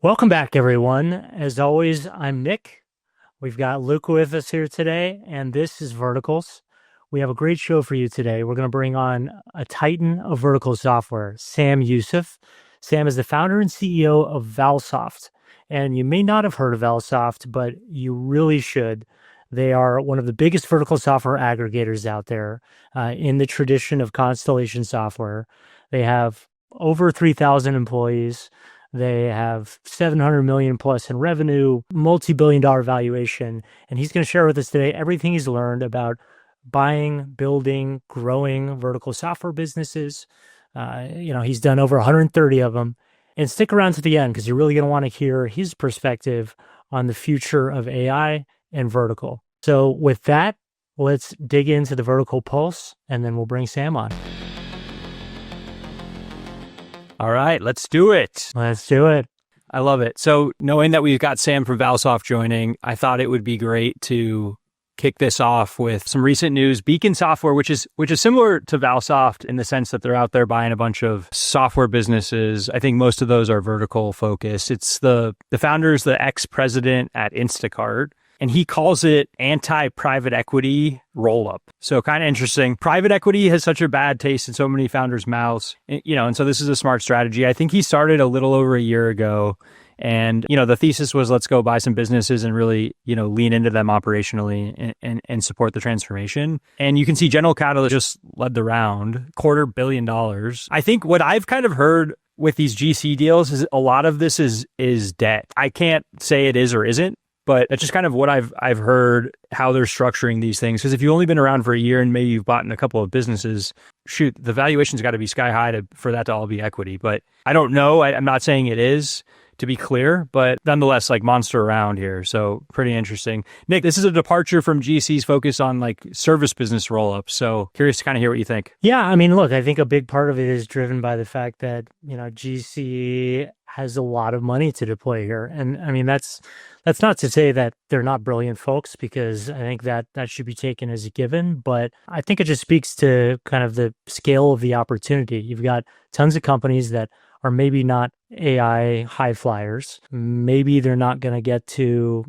Welcome back, everyone. As always, I'm Nick. We've got Luke with us here today, and this is Verticals. We have a great show for you today. We're going to bring on a titan of vertical software, Sam Youssef. Sam is the founder and CEO of Valsoft. And you may not have heard of Valsoft, but you really should. They are one of the biggest vertical software aggregators out there in the tradition of Constellation software. They have over 3,000 employees. They have 700 million plus in revenue, multi-billion dollar valuation. And he's going to share with us today everything he's learned about buying, building, growing vertical software businesses. He's done over 130 of them. And stick around to the end because you're really going to want to hear his perspective on the future of AI and vertical. So with that, let's dig into the vertical pulse, and then we'll bring Sam on. All right, let's do it. Let's do it. I love it. So knowing that we've got Sam from Valsoft joining, I thought it would be great to kick this off with some recent news. Beacon Software, which is similar to Valsoft in the sense that they're out there buying a bunch of software businesses. I think most of those are vertical focused. It's the founder's the ex-president at Instacart, and he calls it anti-private equity roll-up. So kind of interesting. Private equity has such a bad taste in so many founders' mouths, and so this is a smart strategy. I think he started a little over a year ago. And, the thesis was let's go buy some businesses and really, lean into them operationally and support the transformation. And you can see General Catalyst just led the round, $250 million. I think what I've kind of heard with these GC deals is a lot of this is debt. I can't say it is or isn't, but that's just kind of what I've heard how they're structuring these things. Because if you've only been around for a year and maybe you've bought in a couple of businesses, shoot, the valuation's got to be sky high for that to all be equity. But I don't know. I'm not saying it is, to be clear, but nonetheless, like monster around here. So pretty interesting. Nick, this is a departure from GC's focus on like service business roll-ups. So curious to kind of hear what you think. Yeah, I mean, look, I think a big part of it is driven by the fact that, GC has a lot of money to deploy here. And I mean, that's not to say that they're not brilliant folks, because I think that should be taken as a given. But I think it just speaks to kind of the scale of the opportunity. You've got tons of companies that are maybe not AI high flyers. Maybe they're not going to get to,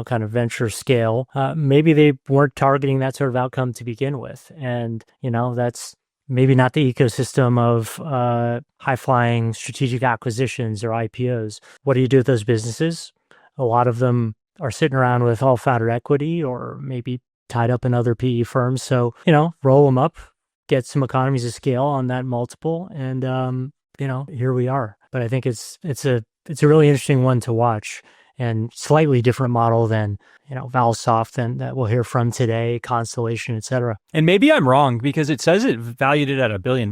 kind of venture scale. Maybe they weren't targeting that sort of outcome to begin with. And, that's maybe not the ecosystem of high flying strategic acquisitions or IPOs. What do you do with those businesses? A lot of them are sitting around with all founder equity or maybe tied up in other PE firms. So, roll them up, get some economies of scale on that multiple, and, here we are. But I think it's a really interesting one to watch, and slightly different model than, Valsoft and that we'll hear from today, Constellation, et cetera. And maybe I'm wrong because it says it valued it at $1 billion.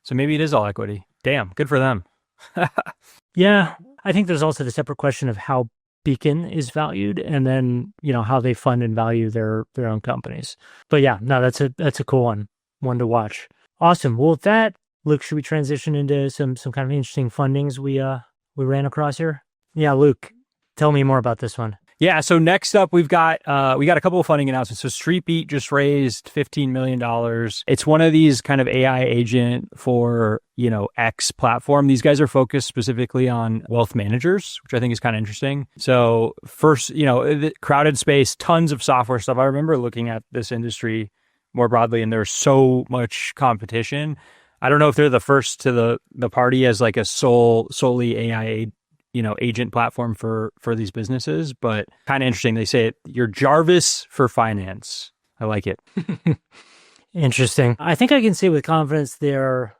So maybe it is all equity. Damn, good for them. Yeah, I think there's also the separate question of how Beacon is valued, and then, how they fund and value their own companies. But yeah, no, that's a cool one to watch. Awesome. Well, with that, Luke, should we transition into some kind of interesting fundings we ran across here? Yeah, Luke, tell me more about this one. Yeah, so next up we got a couple of funding announcements. So StreetBeat just raised $15 million. It's one of these kind of AI agent for, X platform. These guys are focused specifically on wealth managers, which I think is kind of interesting. So first, the crowded space, tons of software stuff. I remember looking at this industry more broadly, and there's so much competition. I don't know if they're the first to the party as like a solely AI, agent platform for these businesses, but kind of interesting. They say you're Jarvis for finance. I like it. Interesting. I think I can say with confidence they're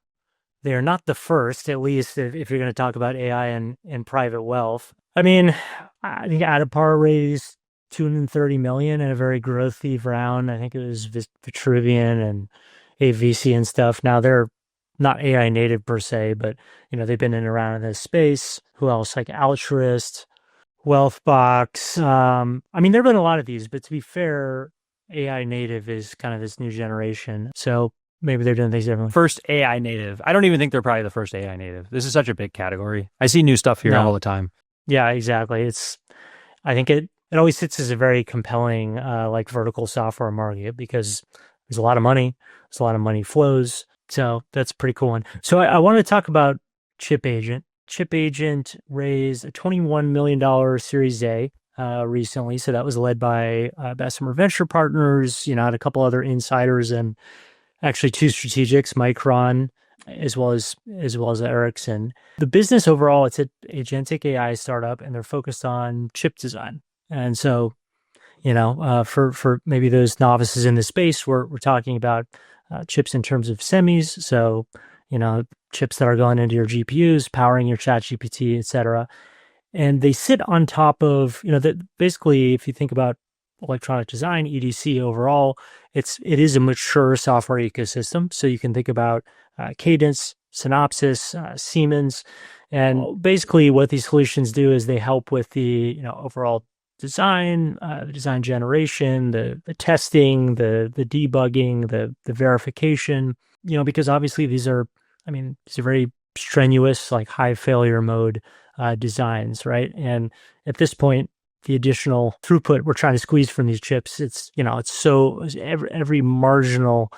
not the first, at least if you're going to talk about AI and private wealth. I mean, I think Adapar raised $230 million in a very growthy round. I think it was Vitruvian and AVC and stuff. Now they're not AI native per se, but they've been in and around in this space. Who else? Like Altruist, Wealthbox. I mean, there've been a lot of these, but to be fair, AI native is kind of this new generation. So maybe they're doing things differently. First AI native. I don't even think they're probably the first AI native. This is such a big category. I see new stuff here all the time. Yeah, exactly. I think it always sits as a very compelling like vertical software market because there's a lot of money. There's a lot of money flows. So that's a pretty cool one. So I want to talk about Chip Agent. Chip Agent raised a $21 million Series A recently. So that was led by Bessemer Venture Partners, had a couple other insiders and actually two strategics, Micron, as well as Ericsson. The business overall, it's an agentic AI startup, and they're focused on chip design. And so, for maybe those novices in the space, we're talking about chips in terms of semis. So, chips that are going into your GPUs, powering your chat GPT, et cetera. And they sit on top of, that basically, if you think about electronic design, EDC overall, it is a mature software ecosystem. So you can think about Cadence, Synopsys, Siemens, and basically what these solutions do is they help with the overall design, the design generation, the testing, the debugging, the verification. Because obviously these are very strenuous, like high failure mode designs, right? And at this point, the additional throughput we're trying to squeeze from these chips, it's so every marginal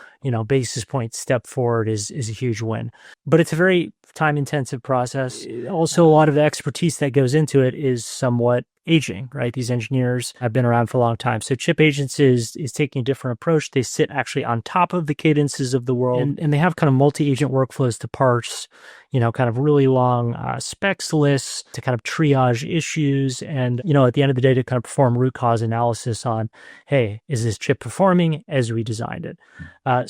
basis point step forward is a huge win. But it's a very time intensive process. Also, a lot of the expertise that goes into it is somewhat aging, right? These engineers have been around for a long time. So Chip Agents is taking a different approach. They sit actually on top of the cadences of the world, and they have kind of multi-agent workflows to parse, kind of really long specs lists to kind of triage issues. And, at the end of the day, to kind of perform root cause analysis on, hey, is this chip performing as we designed it?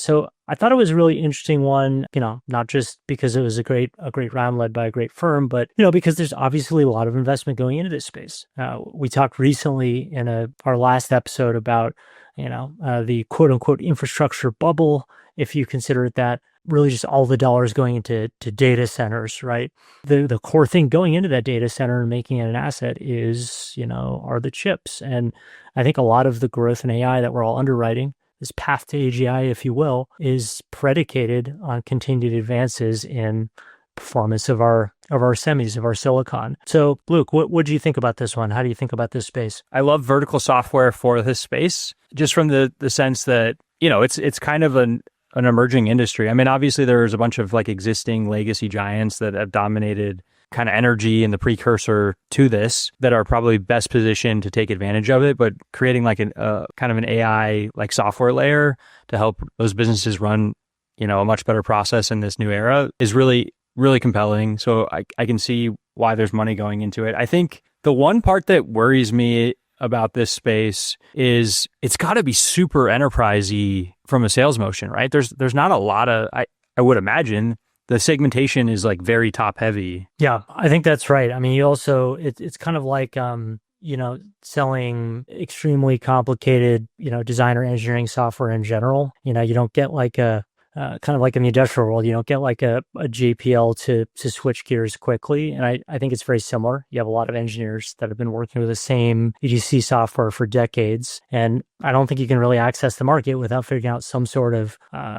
So I thought it was a really interesting one, not just because it was a great round led by a great firm, but, because there's obviously a lot of investment going into this space. We talked recently in our last episode about, the quote unquote infrastructure bubble, if you consider it that, really just all the dollars going into data centers, right? The core thing going into that data center and making it an asset is, are the chips. And I think a lot of the growth in AI that we're all underwriting, this path to AGI, if you will, is predicated on continued advances in performance of our semis, of our silicon. So, Luke, what do you think about this one? How do you think about this space? I love vertical software for this space, just from the sense that, it's kind of an emerging industry. I mean, obviously there's a bunch of like existing legacy giants that have dominated kind of energy and the precursor to this that are probably best positioned to take advantage of it, but creating like kind of an AI like software layer to help those businesses run, a much better process in this new era is really, really compelling. So I can see why there's money going into it. I think the one part that worries me about this space is it's got to be super enterprisey from a sales motion, right? There's not a lot of, I would imagine the segmentation is like very top heavy. Yeah, I think that's right. I mean, you also, it's kind of like, selling extremely complicated, designer engineering software in general. You don't get like kind of like in the industrial world, you don't get like a JPL to switch gears quickly. And I think it's very similar. You have a lot of engineers that have been working with the same EDC software for decades. And I don't think you can really access the market without figuring out some sort of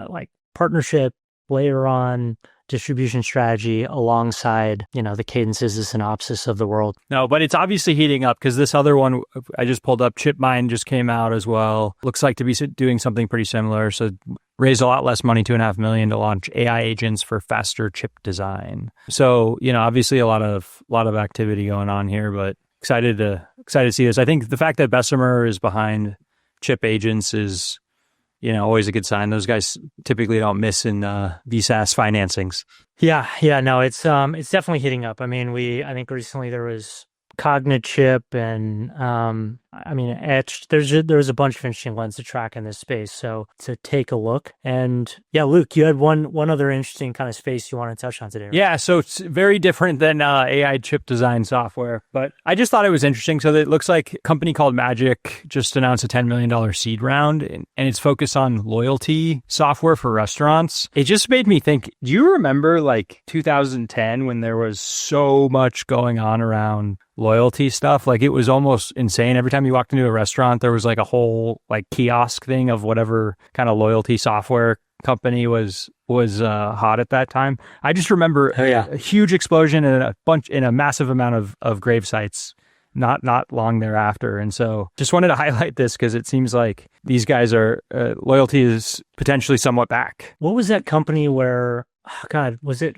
like partnership later on distribution strategy alongside, the cadences, the Synopsys of the world. No, but it's obviously heating up because this other one I just pulled up, ChipMine, just came out as well. Looks like to be doing something pretty similar. So raised a lot less money, $2.5 million, to launch AI agents for faster chip design. So, obviously a lot of activity going on here, but excited to see this. I think the fact that Bessemer is behind Chip Agents is, always a good sign. Those guys typically don't miss in VSaaS financings. Yeah, no, it's definitely hitting up. I mean, I think recently there was Cognichip and Etched. There was a bunch of interesting ones to track in this space, so to take a look. And yeah, Luke, you had one other interesting kind of space you want to touch on today, right? Yeah, so it's very different than AI chip design software, but I just thought it was interesting. So it looks like a company called Magic just announced a $10 million seed round, and it's focused on loyalty software for restaurants. It just made me think, do you remember like 2010 when there was so much going on around loyalty stuff? Like it was almost insane. Every time you walked into a restaurant, there was like a whole like kiosk thing of whatever kind of loyalty software company was hot at that time. I just remember a huge explosion and a massive amount of grave sites not long thereafter. And so just wanted to highlight this because it seems like these guys are loyalty is potentially somewhat back. What was that company where, oh God, was it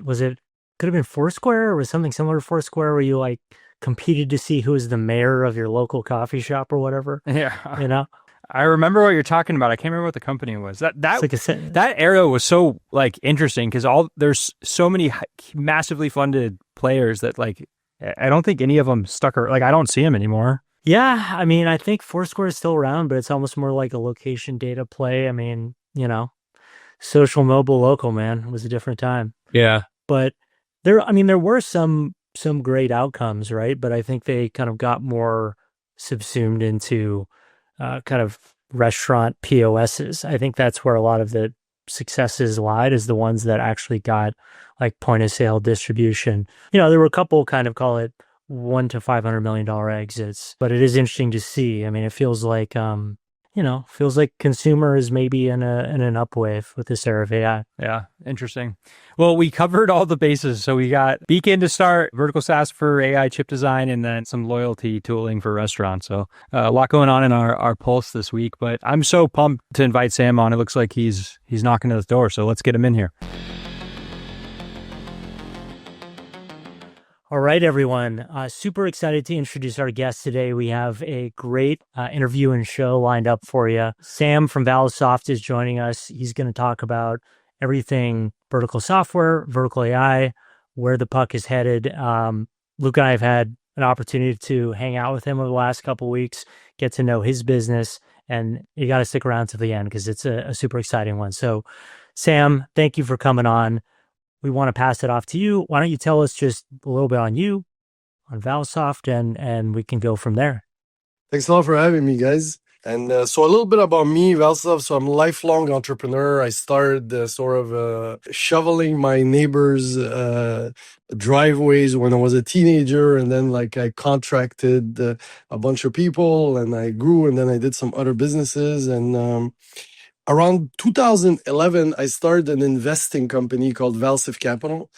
could have been Foursquare or was something similar to Foursquare where you like competed to see who was the mayor of your local coffee shop or whatever, Yeah. you know? I remember what you're talking about. I can't remember what the company was. That It's that like a set. that era was so like interesting because all there's so many massively funded players that like I don't think any of them stuck or like I don't see them anymore. Yeah, I mean, I think Foursquare is still around, but it's almost more like a location data play. I mean, social mobile local, man. It was a different time. Yeah. But I mean, there were some great outcomes, right? But I think they kind of got more subsumed into kind of restaurant POSs. I think that's where a lot of the successes lied, is the ones that actually got like point of sale distribution. There were a couple kind of call it $1 to $500 million exits, but it is interesting to see. I mean, it feels like consumer is maybe in an upwave with this era of AI. Yeah, interesting. Well, we covered all the bases. So we got Beacon to start, vertical SaaS for AI chip design, and then some loyalty tooling for restaurants. So a lot going on in our pulse this week. But I'm so pumped to invite Sam on. It looks like he's knocking at the door. So let's get him in here. All right, everyone. Super excited to introduce our guest today. We have a great interview and show lined up for you. Sam from Valsoft is joining us. He's going to talk about everything vertical software, vertical AI, where the puck is headed. Luke and I have had an opportunity to hang out with him over the last couple of weeks, get to know his business, and you got to stick around to the end because it's a super exciting one. So, Sam, thank you for coming on. We want to pass it off to you. Why don't you tell us just a little bit on you, on Valsoft, and we can go from there. Thanks a lot for having me, guys. And so a little bit about me, Valsoft. So I'm a lifelong entrepreneur. I started shoveling my neighbors' driveways when I was a teenager, and then like I contracted a bunch of people, and I grew, and then I did some other businesses. And around 2011, I started an investing company called Valsoft Capital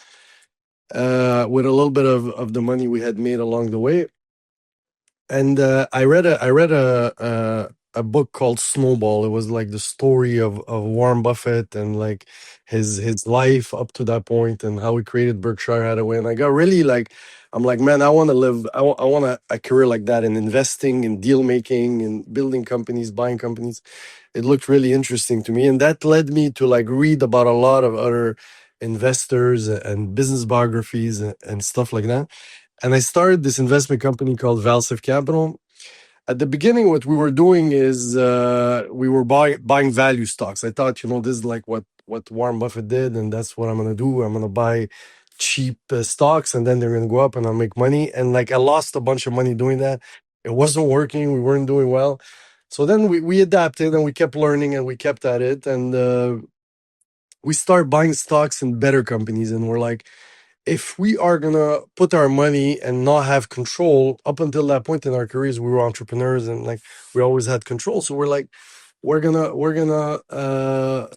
with a little bit of the money we had made along the way. And I read a book called Snowball. It was like the story of Warren Buffett and like his life up to that point and how he created Berkshire Hathaway. And I got really like, I'm like, man, I want to live. I want a career like that in investing, in deal making, in building companies, buying companies. It looked really interesting to me, and that led me to like read about a lot of other investors and business biographies and stuff like that. And I started this investment company called Valsoft Capital. At the beginning, what we were doing is we were buying value stocks. I thought, this is like what Warren Buffett did, and that's what I'm gonna do. I'm gonna buy cheap stocks, and then they're gonna go up, and I'll make money. And like I lost a bunch of money doing that. It wasn't working. We weren't doing well. So then we adapted, and we kept learning, and we kept at it, and we started buying stocks in better companies, and we're like, if we are gonna put our money and not have control, up until that point in our careers, we were entrepreneurs and like we always had control. So we're like, we're gonna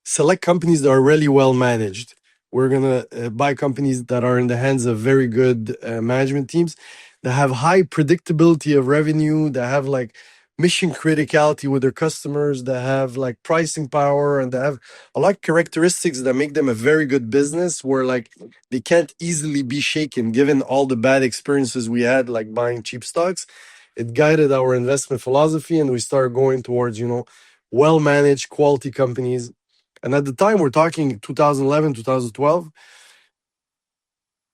select companies that are really well managed. We're gonna buy companies that are in the hands of very good management teams that have high predictability of revenue, that have like mission criticality with their customers, that have like pricing power, and that have a lot of characteristics that make them a very good business where like they can't easily be shaken given all the bad experiences we had like buying cheap stocks. It guided our investment philosophy, and we started going towards well managed quality companies. And at the time, we're talking 2011, 2012.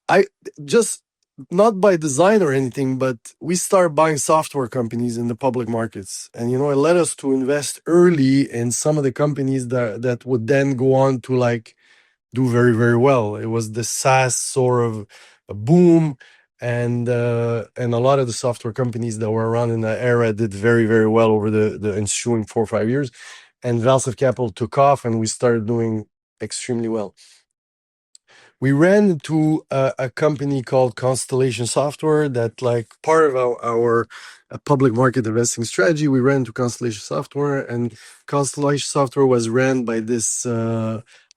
I just, not by design or anything, but we started buying software companies in the public markets. And, it led us to invest early in some of the companies that would then go on to like do very, very well. It was the SaaS sort of a boom. And a lot of the software companies that were around in that era did very, very well over the ensuing 4 or 5 years. And Valsoft Capital took off, and we started doing extremely well. We ran into a company called Constellation Software that, like, part of our public market investing strategy, we ran into Constellation Software, and Constellation Software was ran by this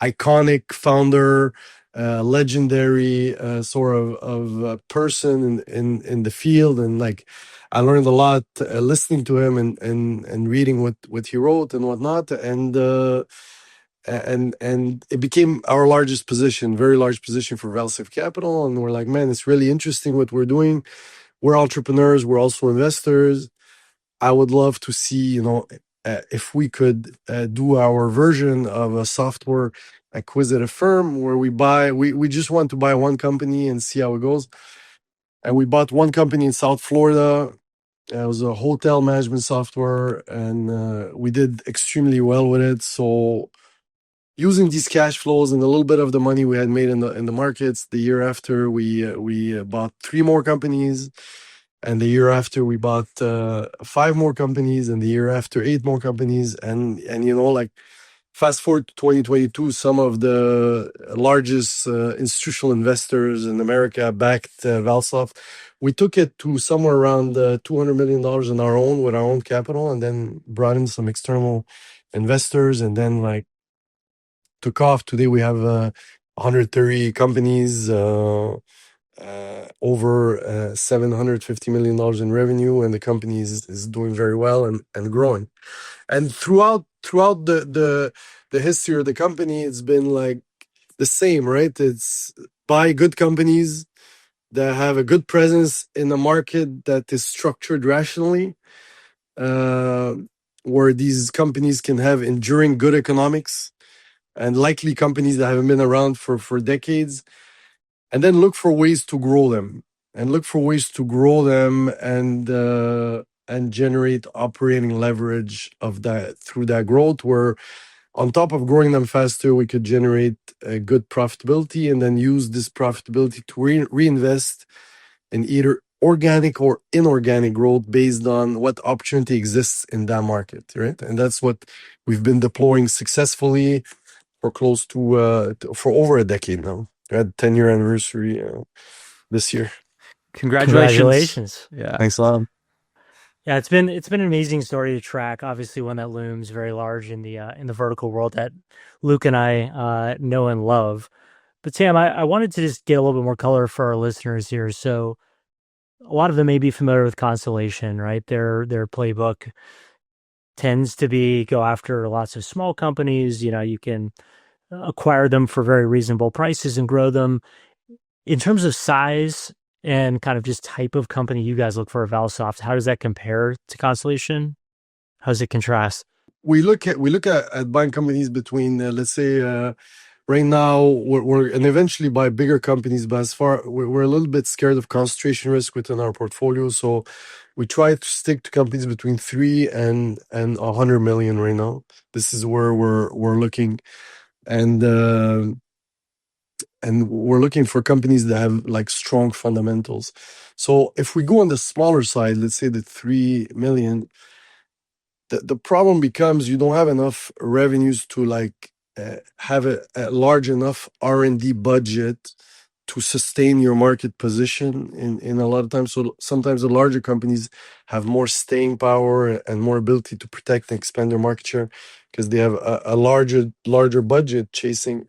iconic founder, legendary sort of person in the field. And like, I learned a lot listening to him and reading what he wrote and whatnot. and it became our largest position, very large position for Valsoft Capital. And we're like, man, it's really interesting what we're doing. We're entrepreneurs. We're also investors. I would love to see, if we could do our version of a software acquisitive firm where we just want to buy one company and see how it goes. And we bought one company in South Florida. It was a hotel management software, and we did extremely well with it. So using these cash flows and a little bit of the money we had made in the markets, the year after we bought three more companies, and the year after we bought five more companies, and the year after eight more companies, and like fast forward to 2022, some of the largest institutional investors in America backed Valsoft. We took it to somewhere around $200 million on our own with our own capital, and then brought in some external investors, and then like took off. Today we have 130 companies, over $750 million in revenue, and the company is doing very well and growing. And throughout the history of the company, it's been like the same, right? It's buy good companies that have a good presence in a market that is structured rationally, uh, where these companies can have enduring good economics, and likely companies that haven't been around for decades, and then look for ways to grow them, and generate operating leverage of that through that growth, where on top of growing them faster, we could generate a good profitability, and then use this profitability to reinvest in either organic or inorganic growth based on what opportunity exists in that market, right? And that's what we've been deploying successfully for close to for over a decade now. We had 10-year anniversary this year. Congratulations. Congratulations. Yeah. Thanks a lot. Yeah, it's been an amazing story to track. Obviously, one that looms very large in the vertical world that Luke and I know and love. But Sam, I wanted to just get a little bit more color for our listeners here. So a lot of them may be familiar with Constellation, right? Their playbook tends to be go after lots of small companies. You can acquire them for very reasonable prices and grow them. In terms of size and kind of just type of company you guys look for at Valsoft, how does that compare to Constellation? How does it contrast? We look at buying companies between let's say right now we're and eventually buy bigger companies, but as far we're a little bit scared of concentration risk within our portfolio, so we try to stick to companies between 3 and 100 million right now. This is where we're looking, and we're looking for companies that have like strong fundamentals. So if we go on the smaller side, let's say the 3 million, the problem becomes you don't have enough revenues to like have a large enough R&D budget to sustain your market position in a lot of times. So sometimes the larger companies have more staying power and more ability to protect and expand their market share because they have a larger budget chasing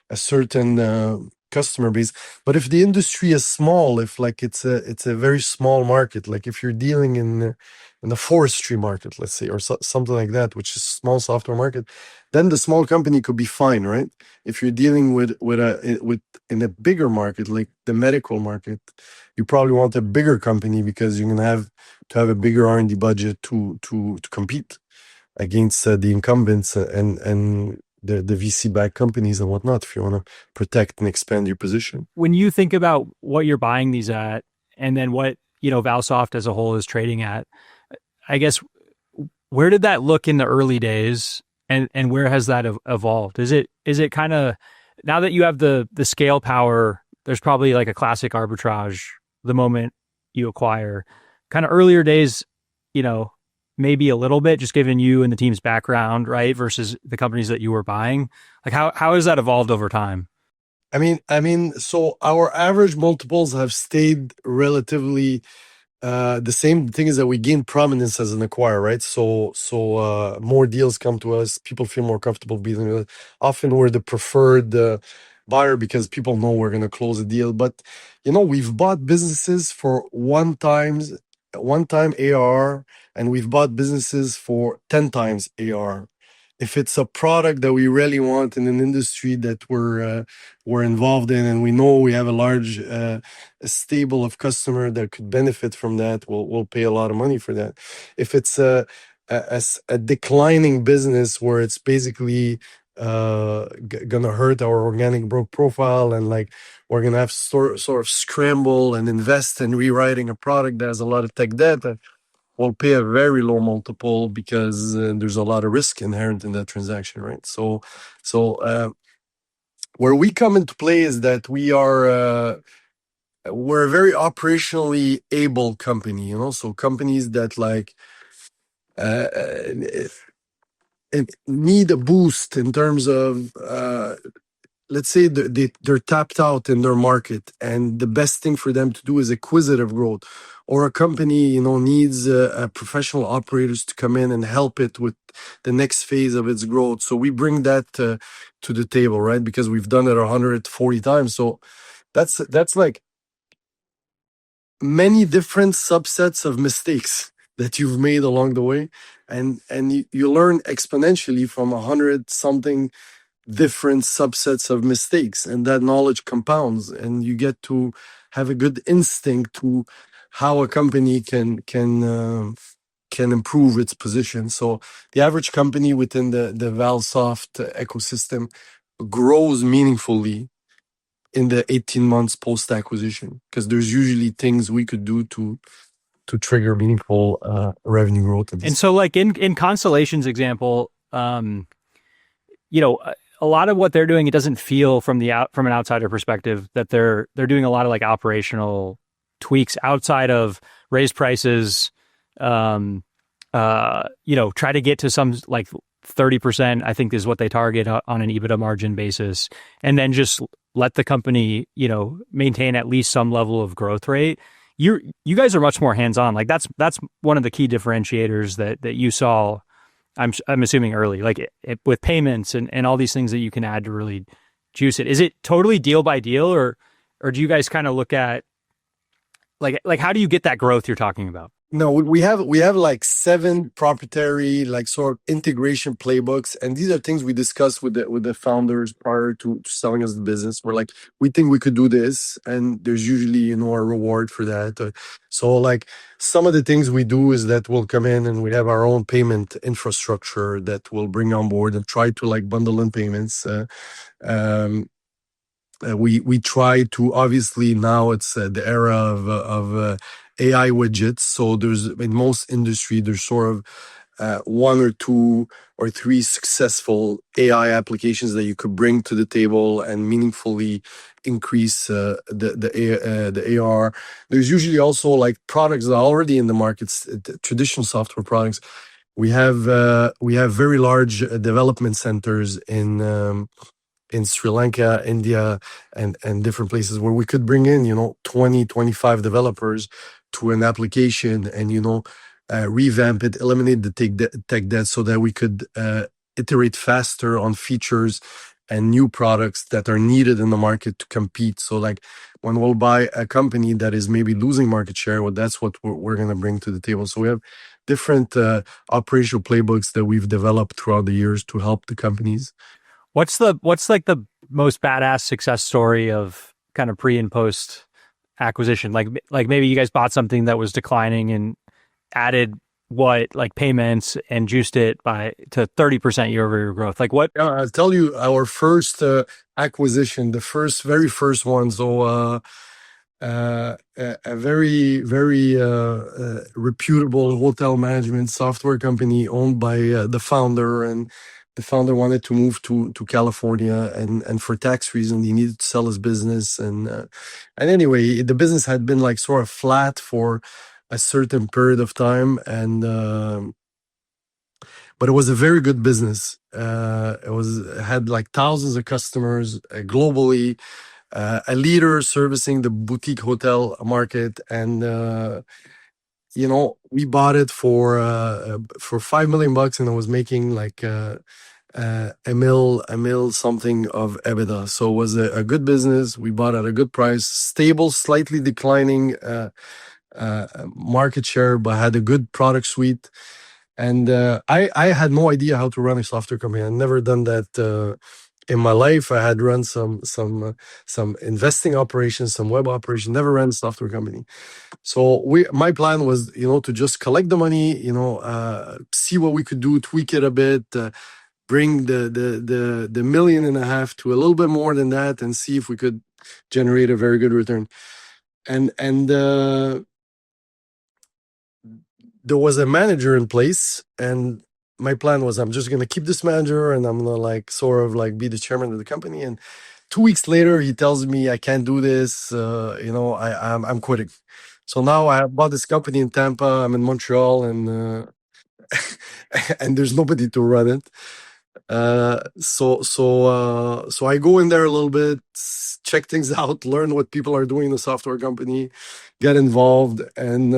a certain customer base. But if the industry is small, if like it's a very small market, like if you're dealing in the forestry market, let's say, or something like that, which is small software market, then the small company could be fine, right? If you're dealing with in a bigger market like the medical market, you probably want a bigger company because you're gonna have to have a bigger R&D budget to compete against the incumbents and the VC backed companies and whatnot, if you want to protect and expand your position. When you think about what you're buying these at, and then what Valsoft as a whole is trading at, I guess where did that look in the early days, and where has that evolved? Is it kind of, now that you have the scale power, there's probably like a classic arbitrage the moment you acquire. Kind of earlier days, maybe a little bit, just given you and the team's background, right, versus the companies that you were buying. Like how has that evolved over time? I mean, so our average multiples have stayed relatively the same. Thing is that we gain prominence as an acquirer, right? So more deals come to us. People feel more comfortable dealing with us. Often we're the preferred buyer because people know we're going to close a deal. But we've bought businesses for one time AR, and we've bought businesses for 10 times AR. if it's a product that we really want in an industry that we're involved in, and we know we have a large a stable of customer that could benefit from that, we'll pay a lot of money for that. If it's a declining business where it's basically gonna hurt our organic growth profile, and like we're gonna have sort of scramble and invest in rewriting a product that has a lot of tech debt, we'll pay a very low multiple because there's a lot of risk inherent in that transaction, right? So where we come into play is that we're a very operationally able company, so companies that like uh, need a boost in terms of let's say they're tapped out in their market, and the best thing for them to do is acquisitive growth, or a company needs professional operators to come in and help it with the next phase of its growth. So we bring that to the table, right? Because we've done it 140 times. So that's like many different subsets of mistakes that you've made along the way, and you learn exponentially from 100 something different subsets of mistakes, and that knowledge compounds, and you get to have a good instinct to how a company can improve its position. So the average company within the Valsoft ecosystem grows meaningfully in the 18 months post acquisition, because there's usually things we could do to trigger meaningful revenue growth. And so like in Constellation's example, a lot of what they're doing, it doesn't feel from an outsider perspective that they're doing a lot of like operational tweaks outside of raise prices, try to get to some like 30%, I think is what they target on an EBITDA margin basis, and then just let the company, maintain at least some level of growth rate. You guys are much more hands-on. Like that's one of the key differentiators that you saw, I'm assuming early, like with payments and all these things that you can add to really juice it. Is it totally deal by deal, or do you guys kind of look at like how do you get that growth you're talking about? No, we have like 7 proprietary like sort of integration playbooks, and these are things we discussed with the founders prior to selling us the business. We're like, we think we could do this, and there's usually a reward for that. So like some of the things we do is that we'll come in and we have our own payment infrastructure that we'll bring on board and try to like bundle in payments. We try to, obviously now it's the era of AI widgets. So there's, in most industry, there's sort of 1 or 2 or 3 successful AI applications that you could bring to the table and meaningfully increase the AR. There's usually also like products that are already in the markets, traditional software products. We have very large development centers in Sri Lanka, India, and different places where we could bring in 20, 25 developers to an application and revamp it, eliminate the tech debt, so that we could iterate faster on features and new products that are needed in the market to compete. So like when we'll buy a company that is maybe losing market share, well, that's what we're going to bring to the table. So we have different operational playbooks that we've developed throughout the years to help the companies. What's like the most badass success story of kind of pre and post acquisition? Like maybe you guys bought something that was declining and added like payments and juiced it to 30% year over year growth. Like what? I'll tell you our first acquisition, the very first one. So a very, very reputable hotel management software company owned by the founder, and the founder wanted to move to California, and for tax reasons he needed to sell his business, and anyway, the business had been like sort of flat for a certain period of time, and but it was a very good business. It had like thousands of customers globally, a leader servicing the boutique hotel market, and we bought it for $5 million, and it was making like a mil something of EBITDA. So it was a good business. We bought at a good price, stable, slightly declining market share, but had a good product suite. And I had no idea how to run a software company. I'd never done that in my life. I had run some investing operations, some web operations. Never ran a software company. So my plan was, to just collect the money, see what we could do, tweak it a bit, bring the million and a half to a little bit more than that, and see if we could generate a very good return. And there was a manager in place, and my plan was I'm just gonna keep this manager, and I'm gonna like sort of like be the chairman of the company. And 2 weeks later, he tells me I can't do this. I'm quitting. So now I bought this company in Tampa. I'm in Montreal, and and there's nobody to run it. So I go in there a little bit, check things out, learn what people are doing in the software company, get involved, and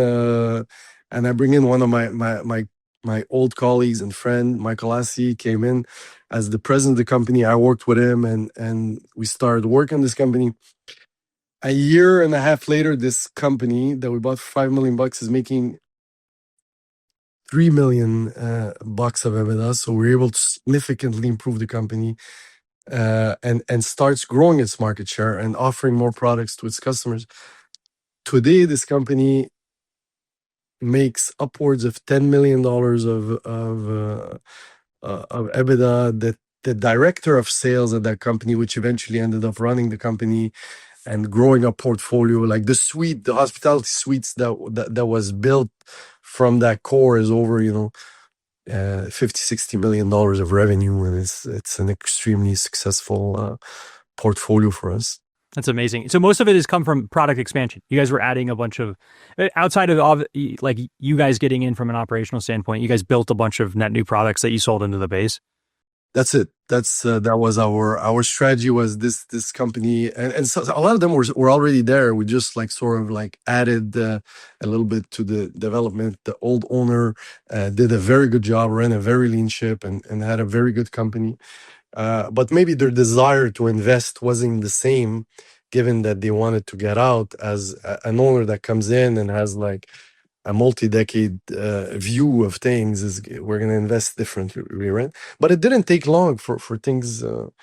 I bring in one of my old colleagues and friend, Michael Assi, came in as the president of the company. I worked with him, and we started working on this company. A year and a half later, this company that we bought for $5 million is making $3 million bucks of EBITDA. So we're able to significantly improve the company, and starts growing its market share and offering more products to its customers. Today, this company makes upwards of $10 million of EBITDA. That the director of sales at that company, which eventually ended up running the company and growing a portfolio, like the hospitality suites that was built from that core is over, 50-60 million dollars of revenue, and it's an extremely successful portfolio for us. That's amazing. So most of it has come from product expansion. You guys were adding a bunch of, outside of like you guys getting in from an operational standpoint, you guys built a bunch of net new products that you sold into the base. That's it. That was our strategy. Was this company, and so a lot of them were already there. We just like sort of like added a little bit to the development. The old owner did a very good job, ran a very lean ship, and had a very good company. But maybe their desire to invest wasn't the same, given that they wanted to get out, as an owner that comes in and has like a multi-decade view of things. Is we're going to invest differently, right? But it didn't take long for things to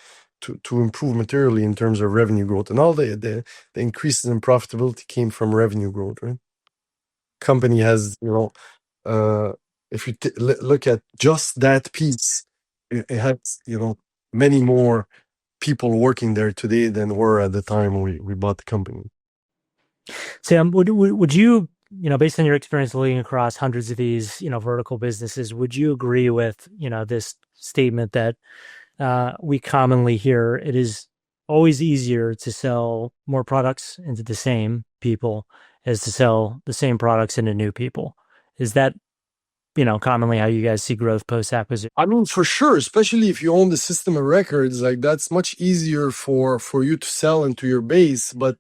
improve materially in terms of revenue growth, and all the increases in profitability came from revenue growth, right? Company has, if you look at just that piece, it has, many more people working there today than were at the time we bought the company. Sam, would you, based on your experience leading across hundreds of these, vertical businesses, would you agree with, this statement that we commonly hear? It is always easier to sell more products into the same people as to sell the same products into new people. Is that, commonly how you guys see growth post-acquisition? I mean, for sure, especially if you own the system of records, like that's much easier for you to sell into your base. But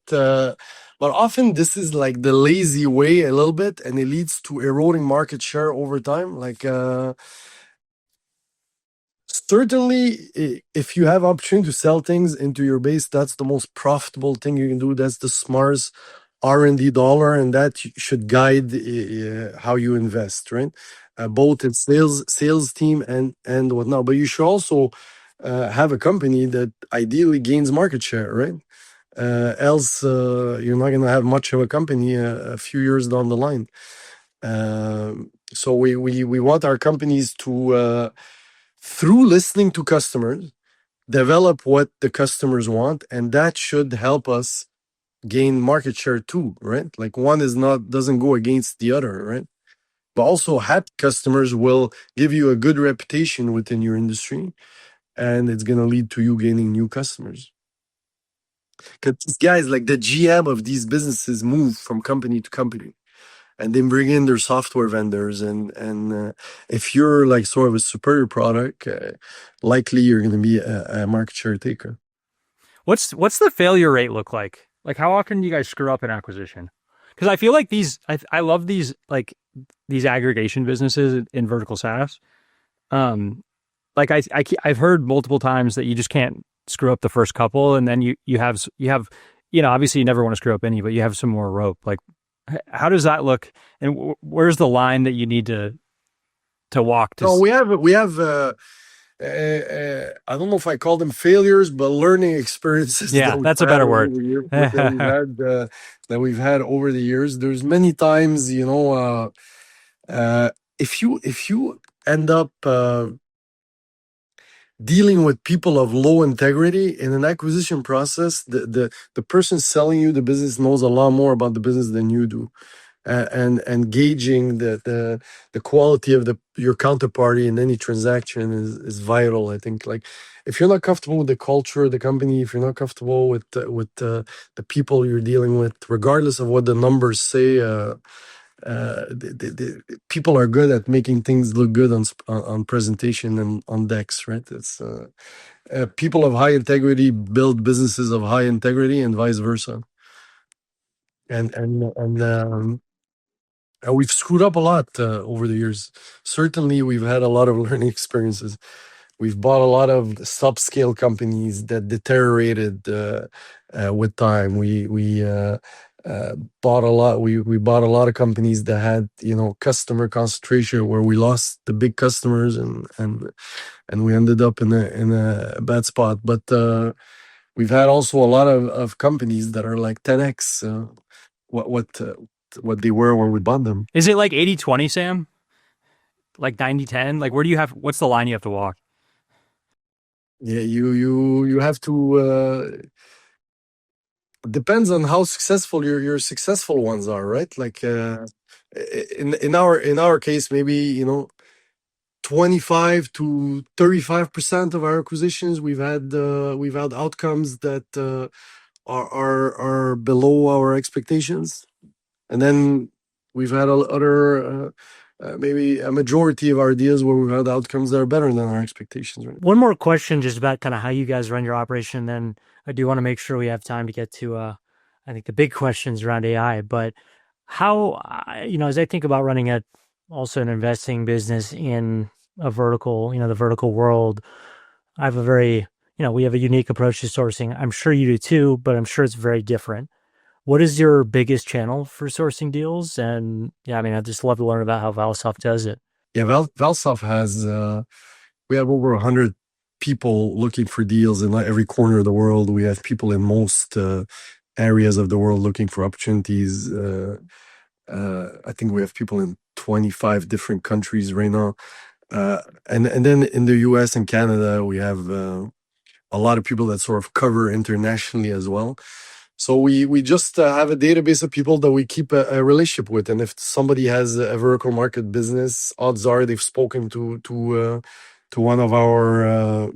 often this is like the lazy way a little bit, and it leads to eroding market share over time. Like certainly, if you have opportunity to sell things into your base, that's the most profitable thing you can do. That's the smartest R&D dollar, and that should guide how you invest, right? Both in sales team and whatnot. But you should also have a company that ideally gains market share, right? Else, you're not going to have much of a company a few years down the line. So we want our companies to, through listening to customers, develop what the customers want, and that should help us gain market share too, right? Like one doesn't go against the other, right? But also happy customers will give you a good reputation within your industry, and it's going to lead to you gaining new customers. Because these guys, like the GM of these businesses, move from company to company, and then bring in their software vendors. And if you're like sort of a superior product, likely you're going to be a market share taker. What's the failure rate look like? Like how often do you guys screw up an acquisition? Because I feel like I love these like these aggregation businesses in vertical SaaS. Like I've heard multiple times that you just can't screw up the first couple, and then you have obviously you never want to screw up any, but you have some more rope. Like how does that look, and where's the line that you need to to walk to? No, we have. I don't know if I call them failures, but learning experiences Yeah, that we've that's a had better over word. the year, that we've had over the years. There's many times, if you end up dealing with people of low integrity in an acquisition process, the person selling you the business knows a lot more about the business than you do, and gauging the quality of your counterparty in any transaction is vital. I think, like, if you're not comfortable with the culture of the company, if you're not comfortable with the people you're dealing with, regardless of what the numbers say, people are good at making things look good on presentation and on decks, right? It's people of high integrity build businesses of high integrity, and vice versa. And we've screwed up a lot over the years. Certainly, we've had a lot of learning experiences. We've bought a lot of subscale companies that deteriorated with time. We bought a lot. We bought a lot of companies that had customer concentration, where we lost the big customers, and we ended up in a bad spot. But we've had also a lot of companies that are like 10x what what uh, what they were when we bought them. Is it like 80-20, Sam? Like 90-10? Like, what's the line you have to walk? Yeah, you have to. Depends on how successful your successful ones are, right? Like in our case, maybe 25 to 35% of our acquisitions we've had outcomes that are below our expectations, and then we've had other maybe a majority of our deals where we've had outcomes that are better than our expectations, right? One more question just about kind of how you guys run your operation. Then I do want to make sure we have time to get to, I think, the big questions around AI. But how, as I think about running also an investing business in a vertical, the vertical world, I have we have a unique approach to sourcing. I'm sure you do too, but I'm sure it's very different. What is your biggest channel for sourcing deals? And yeah, I mean, I'd just love to learn about how Valsoft does it. Yeah, Valsoft has we have over 100 people looking for deals in like every corner of the world. We have people in most areas of the world looking for opportunities. I think we have people in 25 different countries right now. And then in the US and Canada, we have a lot of people that sort of cover internationally as well. So we just have a database of people that we keep a relationship with, and if somebody has a vertical market business, odds are they've spoken to one of our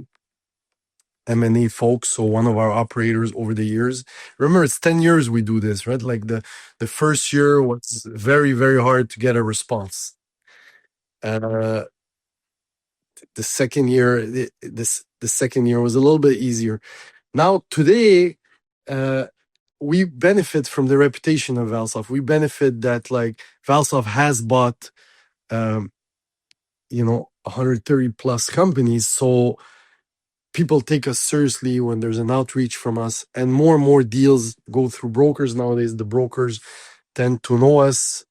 M&A folks, or one of our operators over the years. Remember, it's 10 years we do this, right? Like the first year was very, very hard to get a response. Uh, the second year, the second year was a little bit easier. Now today, we benefit from the reputation of Valsoft. We benefit that, like, Valsoft has bought, 130 plus companies. So people take us seriously when there's an outreach from us, and more deals go through brokers nowadays. The brokers tend to know us.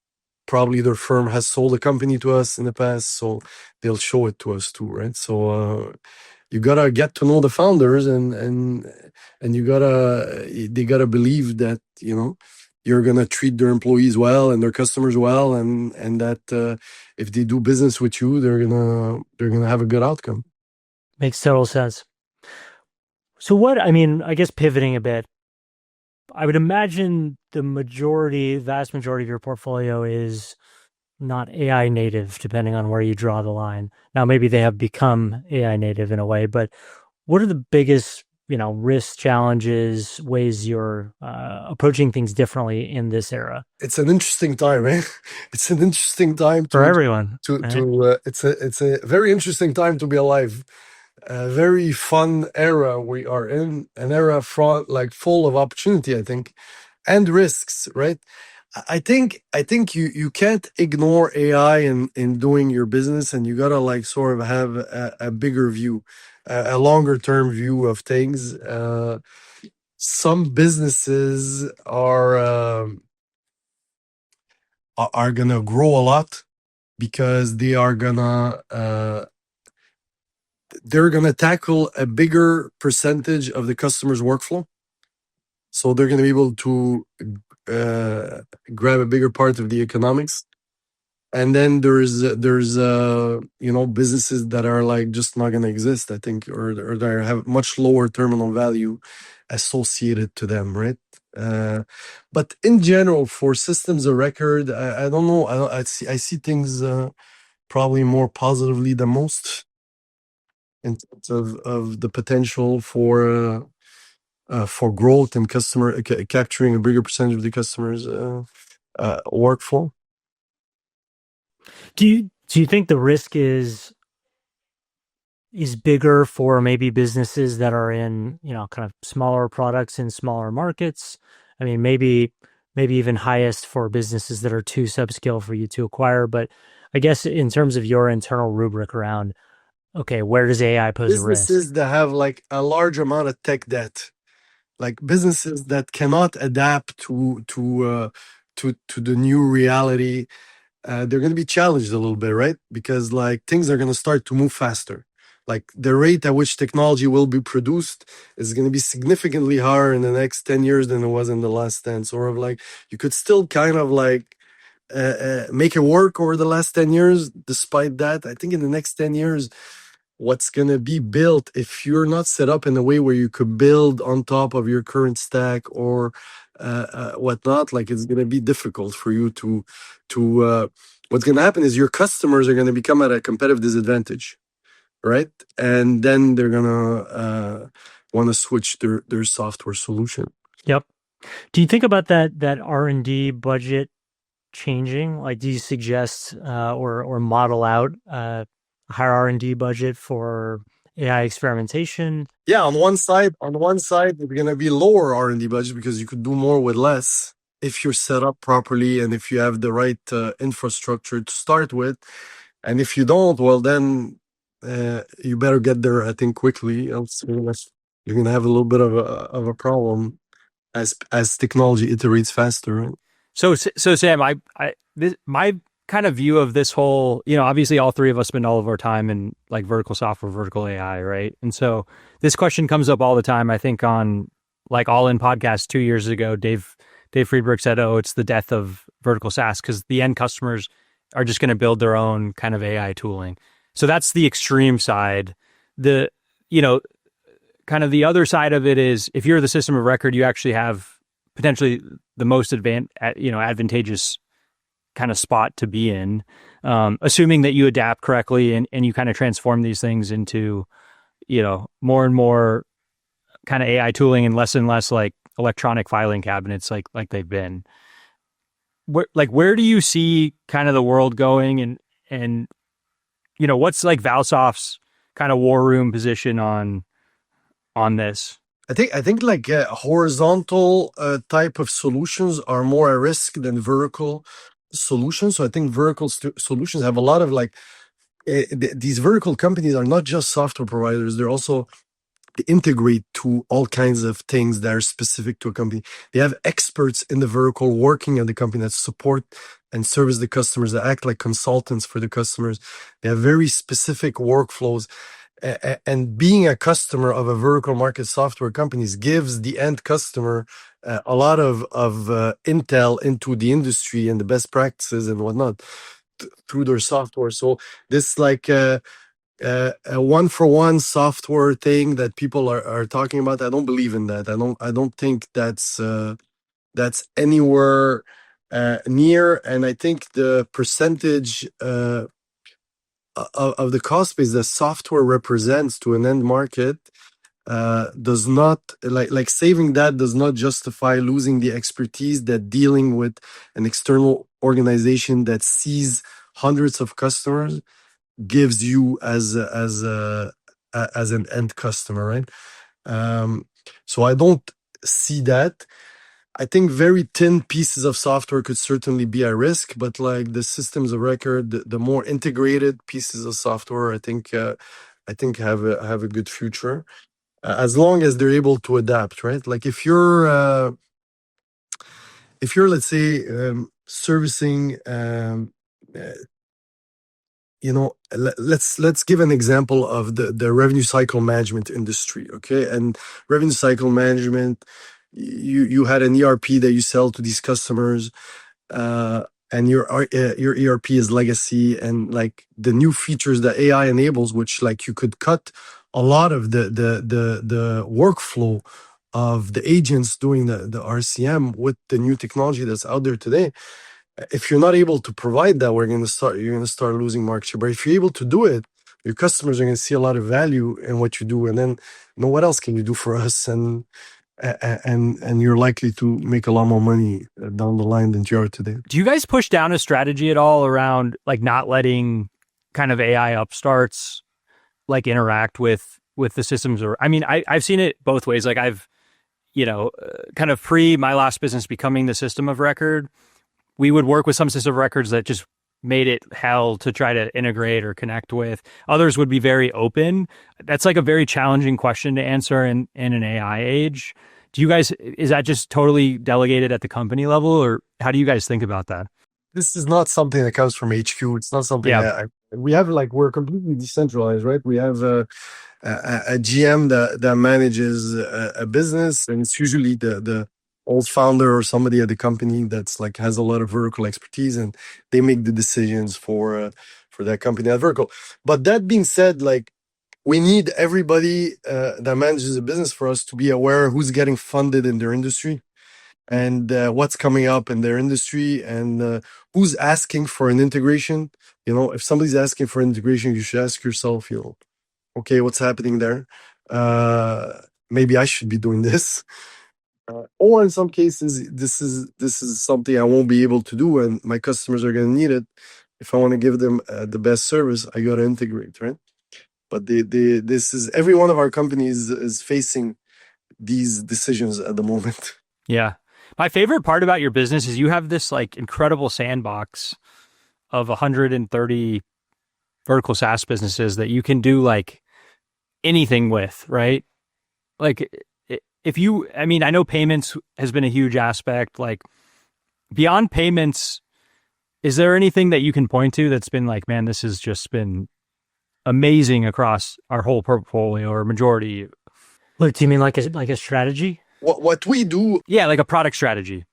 Probably their firm has sold a company to us in the past, so they'll show it to us too, right? So you gotta get to know the founders, and they gotta believe that you're gonna treat their employees well and their customers well, and that if they do business with you, they're gonna have a good outcome. Makes total sense. So I guess pivoting a bit, I would imagine vast majority of your portfolio is not AI native, depending on where you draw the line. Now, maybe they have become AI native in a way, but what are the biggest, risks, challenges, ways you're approaching things differently in this era It's an interesting time, eh? It's an interesting time for everyone, right? it's a very interesting time to be alive. A very fun era we are in, an era like full of opportunity, I think, and risks, right? I think you can't ignore AI in doing your business, and you gotta, like, sort of have a bigger view, a longer term view of things. Some businesses are gonna grow a lot, because they're gonna tackle a bigger percentage of the customer's workflow. So they're gonna be able to uh, grab a bigger part of the economics. And then there's businesses that are like just not gonna exist, I think, or they have much lower terminal value associated to them, right? But in general, for systems of record, I don't know. I see things probably more positively than most in terms of the potential for growth and customer capturing a bigger percentage of the customers' workflow. Do you think the risk is bigger for maybe businesses that are in, kind of smaller products in smaller markets? I mean, maybe even highest for businesses that are too subscale for you to acquire. But I guess in terms of your internal rubric around, okay, where does AI pose a risk? Businesses that have like a large amount of tech debt, like businesses that cannot adapt to the new reality, they're going to be challenged a little bit, right? Because like things are going to start to move faster. Like the rate at which technology will be produced is going to be significantly higher in the next 10 years than it was in the last 10. Sort of like you could still kind of like make it work over the last 10 years. Despite that, I think in the next 10 years, what's going to be built, if you're not set up in a way where you could build on top of your current stack or whatnot, like it's going to be difficult for you to what's going to happen is your customers are going to become at a competitive disadvantage, right? And then they're going to want to switch their software solution. Yep. Do you think about that R&D budget changing? Like, do you suggest or model out a higher R&D budget for AI experimentation? Yeah, on one side, it's gonna be lower R&D budget because you could do more with less if you're set up properly and if you have the right infrastructure to start with. And if you don't, well, then you better get there, I think, quickly, else you're gonna have a little bit of a problem as technology iterates faster, right? So Sam, my kind of view of this whole, obviously all three of us spend all of our time in like vertical software, vertical AI, right? And so this question comes up all the time. I think on like All In podcast 2 years ago, Dave Friedberg said, "Oh, it's the death of vertical SaaS because the end customers are just going to build their own kind of AI tooling." So that's the extreme side. The you know kind of the other side of it is if you're the system of record, you actually have potentially the most advantageous kind of spot to be in, assuming that you adapt correctly and you kind of transform these things into, more and more kind of AI tooling and less like electronic filing cabinets like they've been. Where do you see kind of the world going and what's like Valsoft's kind of war room position on this? I think like horizontal type of solutions are more a risk than vertical solutions. So I think vertical solutions have a lot of like these vertical companies are not just software providers; they're also they integrate to all kinds of things that are specific to a company. They have experts in the vertical working at the company that support and service the customers, that act like consultants for the customers. They have very specific workflows. And being a customer of a vertical market software companies gives the end customer a lot of intel into the industry and the best practices and whatnot through their software. So this like a one-for-one software thing that people are talking about, I don't believe in that. I don't think that's anywhere near. And I think the percentage of the cost base that software represents to an end market does not like saving that does not justify losing the expertise that dealing with an external organization that sees hundreds of customers gives you as an end customer, right? So I don't see that. I think very thin pieces of software could certainly be a risk, but like the systems of record, the more integrated pieces of software, I think have a good future as long as they're able to adapt, right? Like if you're let's say servicing let's give an example of the revenue cycle management industry, okay? And revenue cycle management, you had an ERP that you sell to these customers, and your ERP is legacy, and like the new features that AI enables, which like you could cut a lot of the workflow of the agents doing the RCM with the new technology that's out there today. If you're not able to provide that, you're gonna start losing market share. But if you're able to do it, your customers are gonna see a lot of value in what you do, and then what else can you do for us? And you're likely to make a lot more money down the line than you are today. Do you guys push down a strategy at all around like not letting kind of AI upstarts like interact with the systems? Or I mean, I've seen it both ways. Like I've, kind of pre my last business becoming the system of record, we would work with some system of records that just made it hell to try to integrate or connect with. Others would be very open. That's like a very challenging question to answer in an AI age. Do you guys, is that just totally delegated at the company level, or how do you guys think about that? This is not something that comes from HQ. It's not something Yeah. that we have, like, we're completely decentralized, right? We have a GM that manages a business, and it's usually the old founder or somebody at the company that's like has a lot of vertical expertise, and they make the decisions for that company, that vertical. But that being said, like, we need everybody that manages a business for us to be aware who's getting funded in their industry, and what's coming up in their industry, and who's asking for an integration. If somebody's asking for integration, you should ask yourself, okay, what's happening there? Maybe I should be doing this. Or in some cases, this is something I won't be able to do, and my customers are going to need it. If I want to give them the best service, I got to integrate, right? But this is, every one of our companies is facing these decisions at the moment. Yeah. My favorite part about your business is you have this like incredible sandbox of 130 vertical SaaS businesses that you can do like anything with, right? Like I mean, I know payments has been a huge aspect. Like beyond payments, is there anything that you can point to that's been like, man, this has just been amazing across our whole portfolio or majority? What do you mean, like a strategy? What we do, Yeah, like a product strategy.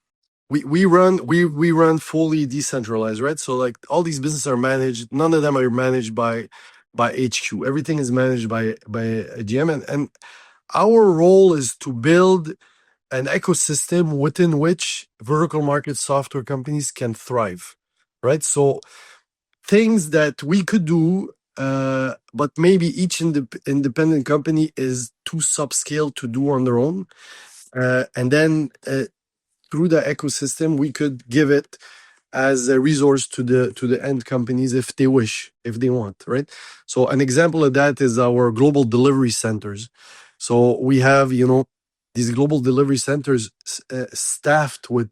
we run fully decentralized, right? So like all these businesses are managed. None of them are managed by HQ. Everything is managed by a GM, and our role is to build an ecosystem within which vertical market software companies can thrive, right? So things that we could do, but maybe each independent company is too subscale to do on their own, and then through the ecosystem we could give it as a resource to the end companies if they wish, if they want, right? So an example of that is our global delivery centers. So we have these global delivery centers staffed with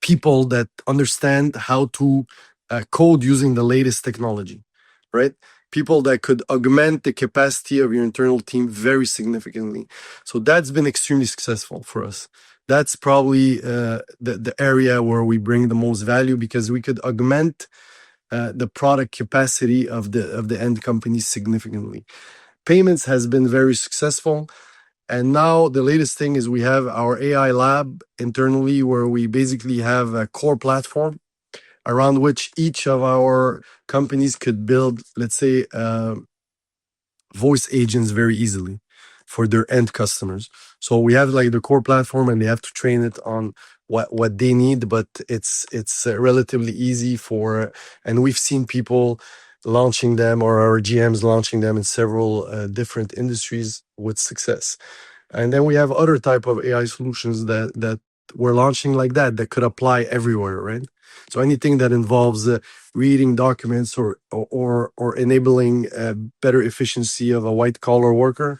people that understand how to code using the latest technology, right? People that could augment the capacity of your internal team very significantly. So that's been extremely successful for us. That's probably the area where we bring the most value, because we could augment the product capacity of the end companies significantly. Payments has been very successful. And now the latest thing is we have our AI lab internally, where we basically have a core platform around which each of our companies could build, let's say, voice agents very easily for their end customers. So we have like the core platform, and they have to train it on what they need, but it's relatively easy and we've seen people launching them, or our GMs launching them in several different industries with success. And then we have other type of AI solutions that we're launching like that could apply everywhere, right? So anything that involves reading documents or enabling better efficiency of a white collar worker,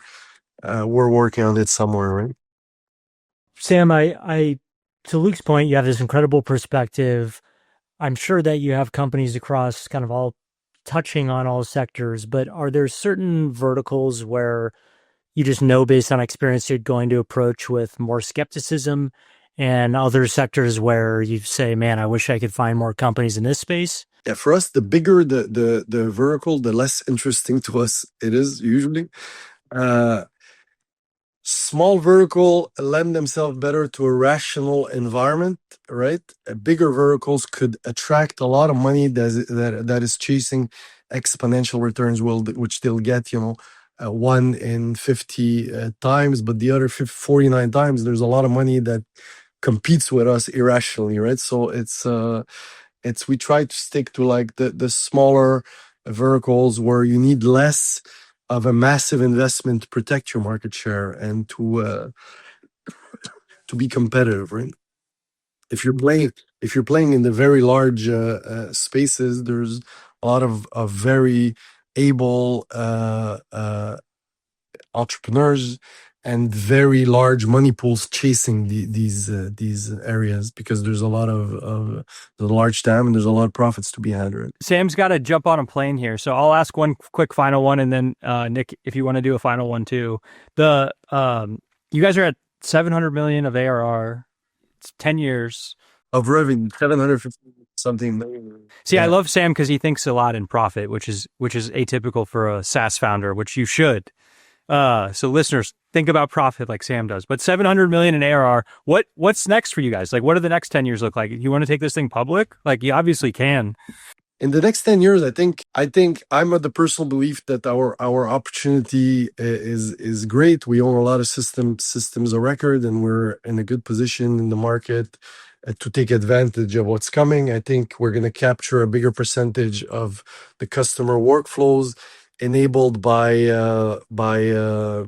we're working on it somewhere, right? Sam, I to Luke's point, you have this incredible perspective. I'm sure that you have companies across kind of all touching on all sectors, but are there certain verticals where you just know based on experience you're going to approach with more skepticism, and other sectors where you say, man, I wish I could find more companies in this space? Yeah, for us, the bigger the vertical, the less interesting to us it is usually. Uh, Small vertical lend themselves better to a rational environment, right? Bigger verticals could attract a lot of money that is chasing exponential returns, which they'll get, 1 in 50 times, but the other 49 times, there's a lot of money that competes with us irrationally, right? So it's we try to stick to like the smaller verticals where you need less of a massive investment to protect your market share and to be competitive, right? If you're playing in the very large spaces, there's a lot of very able entrepreneurs and very large money pools chasing these areas because there's a lot of the large TAM and there's a lot of profits to be had, right? Sam's got to jump on a plane here, so I'll ask one quick final one, and then Nick, if you want to do a final one too. You guys are at 700 million of ARR. It's 10 years Of revenue, 750 something million. See, I Yeah. love Sam because he thinks a lot in profit, which is atypical for a SaaS founder, which you should. So listeners, think about profit like Sam does. But 700 million in ARR, what's next for you guys? Like, what do the next 10 years look like? You want to take this thing public? Like, you obviously can. In the next 10 years, I think I'm of the personal belief that our opportunity is great. We own a lot of systems of record, and we're in a good position in the market to take advantage of what's coming. I think we're going to capture a bigger percentage of the customer workflows enabled by the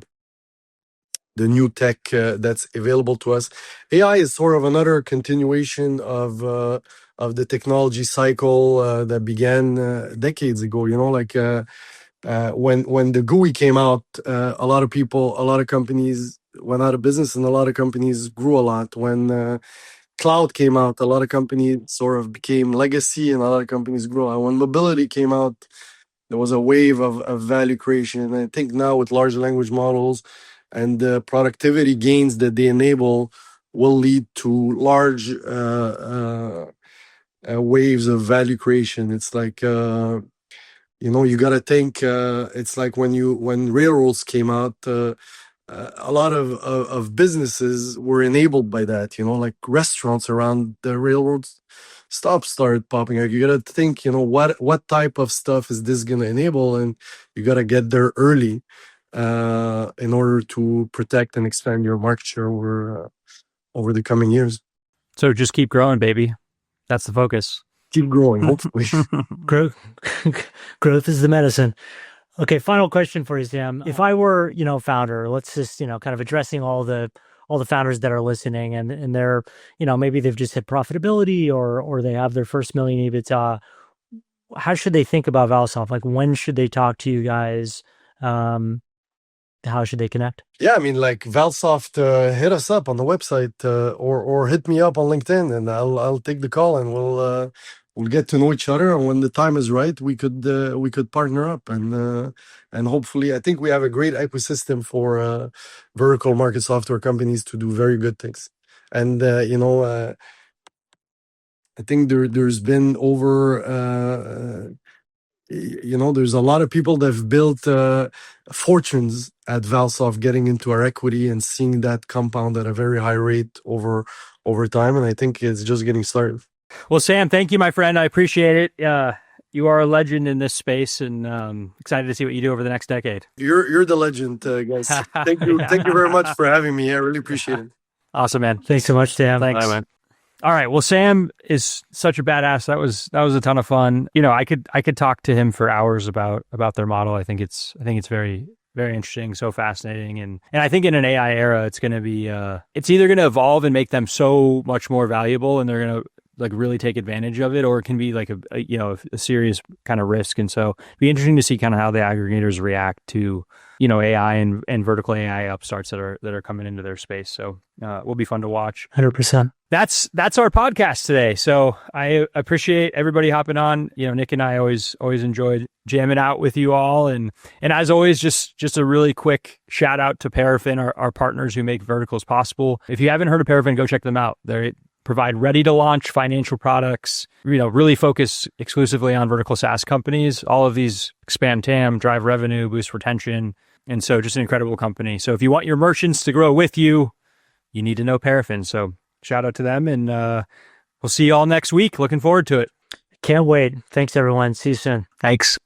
new tech that's available to us. AI is sort of another continuation of the technology cycle that began decades ago. When the GUI came out, a lot of companies went out of business, and a lot of companies grew a lot. When cloud came out, a lot of companies sort of became legacy, and a lot of companies grew. And when mobility came out, there was a wave of value creation. And I think now with large language models and the productivity gains that they enable will lead to large waves of value creation. It's like you got to think. It's like when railroads came out. A lot of businesses were enabled by that. Like restaurants around the railroads stops started popping up. You got to think. What type of stuff is this going to enable, and you got to get there early in order to protect and expand your market share over the coming years. So just keep growing, baby. That's the focus. Keep growing, hopefully. Growth, growth is the medicine. Okay, final question for you, Sam. If I were, founder, let's just, kind of addressing all the founders that are listening, and they're, maybe they've just hit profitability or they have their first million EBITDA. How should they think about Valsoft? Like, when should they talk to you guys? How should they connect? Yeah, I mean, like Valsoft, hit us up on the website or hit me up on LinkedIn, and I'll take the call, and we'll get to know each other. And when the time is right, we could partner up, and hopefully, I think we have a great ecosystem for vertical market software companies to do very good things. And I think there's been over. There's a lot of people that have built fortunes at Valsoft, getting into our equity and seeing that compound at a very high rate over time. And I think it's just getting started. Well, Sam, thank you, my friend. I appreciate it. You are a legend in this space, and excited to see what you do over the next decade. You're the legend, guys. Thank you very much for having me. I really appreciate it. Awesome, man. Thanks so much, Sam. Thanks. Bye, man. All right. Well, Sam is such a badass. That was a ton of fun. I could talk to him for hours about their model. I think it's very, very interesting, so fascinating, and I think in an AI era, it's going to be it's either going to evolve and make them so much more valuable, and they're going to like really take advantage of it, or it can be like a serious kind of risk. And so it'd be interesting to see kind of how the aggregators react to AI and vertical AI upstarts that are coming into their space. So will be fun to watch. 100%. That's our podcast today. So I appreciate everybody hopping on. Nick and I always enjoyed jamming out with you all, and as always, just a really quick shout out to Paraffin, our partners who make verticals possible. If you haven't heard of Paraffin, go check them out. provide ready to launch financial products, really focus exclusively on vertical SaaS companies. All of these expand TAM, drive revenue, boost retention. And so just an incredible company. So if you want your merchants to grow with you, you need to know Paraffin. So shout out to them, and we'll see you all next week. Looking forward to it. Can't wait. Thanks, everyone. See you soon. Thanks.